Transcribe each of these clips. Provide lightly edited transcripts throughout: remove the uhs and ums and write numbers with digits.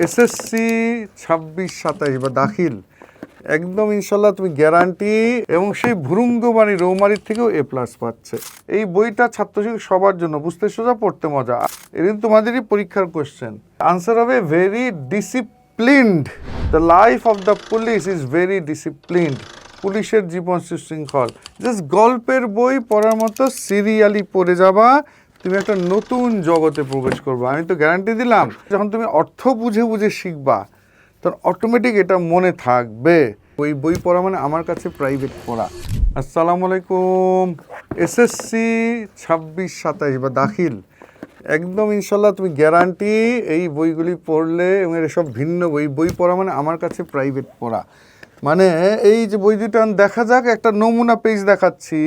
SSC 26-27 বা দাখিল একদম ইনশাল্লাহ তুমি গ্যারান্টি, এবং সেই ভুরুঙ্গবাণী রৌমারির থেকেও এ প্লাস পাচ্ছে। এই বইটা ছাত্রছাত্রী সবার জন্য, বুঝতে সোজা পড়তে মজা। এদিন তোমাদেরই পরীক্ষার কোশ্চেন, আনসার হবে very disciplined. The life of the police is very disciplined. পুলিশের জীবন সুশৃঙ্খল। জাস্ট গল্পের বই পড়ার মতো সিরিয়ালি পড়ে যাবা, তুমি একটা নতুন জগতে প্রবেশ করবা। আমি তো গ্যারান্টি দিলাম, যখন তুমি অর্থ বুঝে বুঝে শিখবা তখন অটোমেটিক এটা মনে থাকবে। ওই বই পড়া মানে আমার কাছে প্রাইভেট পড়া। আসসালামু আলাইকুম। এসএসসি 26-27 বা দাখিল একদম ইনশাল্লাহ তুমি গ্যারান্টি এই বইগুলি পড়লে, এবং এসব ভিন্ন বই পড়া মানে আমার কাছে প্রাইভেট পড়া। মানে এই যে বই দুটো দেখা যাক, একটা নমুনা পেজ দেখাচ্ছি,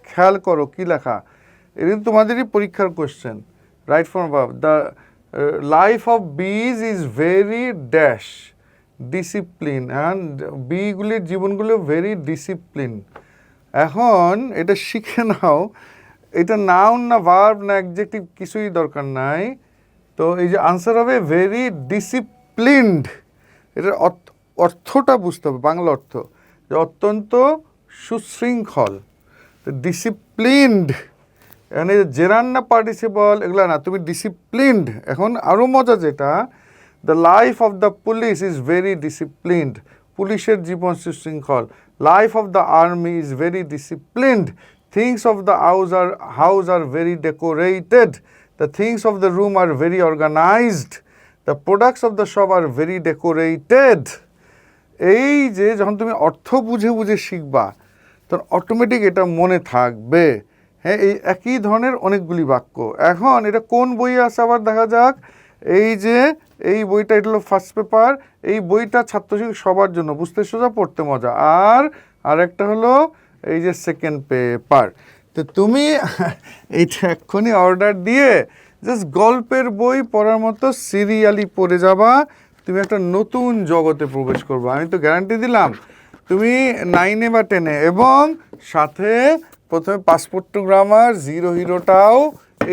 খেয়াল করো কি লেখা। এদিন তোমাদেরই পরীক্ষার question, right from above. The life of bees is very dash discipline, and বিগুলির জীবনগুলো ভেরি ডিসিপ্লিন। এখন এটা শিখে নাও, এটা নাউন না ভার্ব না অ্যাডজেক্টিভ কিছুই দরকার নাই। তো এই যে আনসার হবে ভেরি ডিসিপ্লিনড। এটার অর্থটা বুঝতে হবে, বাংলা অর্থ যে অত্যন্ত সুশৃঙ্খল। তো ডিসিপ্লিনড, এখানে জেরান না পার্টিসিপল এগুলো না, তুমি ডিসিপ্লিনড। এখন আরও মজা যেটা, the life of the police is very disciplined. পুলিশের জীবন সুশৃঙ্খল। Life of the army is very disciplined. Things of the house are very decorated. The things of the room are very organised. The products of the shop are very decorated. এই যে যখন তুমি অর্থ বুঝে বুঝে শিখবা তখন অটোমেটিক এটা মনে থাকবে। হ্যাঁ, এই একই ধরনের অনেকগুলি বাক্য। এখন এটা কোন বইয়ে আছে আবার দেখা যাক। এই যে এই বইটা, এটা হলো ফার্স্ট পেপার। এই বইটা ছাত্রছাত্রী সবার জন্য, বুঝতে সোজা পড়তে মজা। আর একটা হলো এই যে সেকেন্ড পেপার। তো তুমি এইটা এক্ষুনি অর্ডার দিয়ে জাস্ট গল্পের বই পড়ার মতো সিরিয়ালি পড়ে যাবা, তুমি একটা নতুন জগতে প্রবেশ করবে। আমি তো গ্যারান্টি দিলাম, তুমি 9 বা 10, এবং সাথে প্রথমে পাসপোর্ট টু গ্রামার, জিরো হিরোটাও,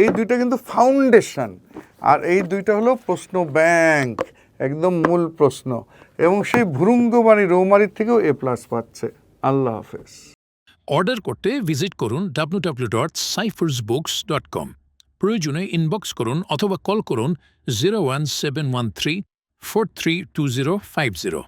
এই দুইটা কিন্তু ফাউন্ডেশন, আর এই দুইটা হলো প্রশ্ন ব্যাংক, একদম মূল প্রশ্ন, এবং সেই ভুরুঙ্গবাণী রৌমারির থেকেও এ প্লাস পাচ্ছে। আল্লাহ হাফেজ। অর্ডার করতে ভিজিট করুন www.cyphersbooks.com। প্রয়োজনে ইনবক্স করুন অথবা কল করুন 01713 432050।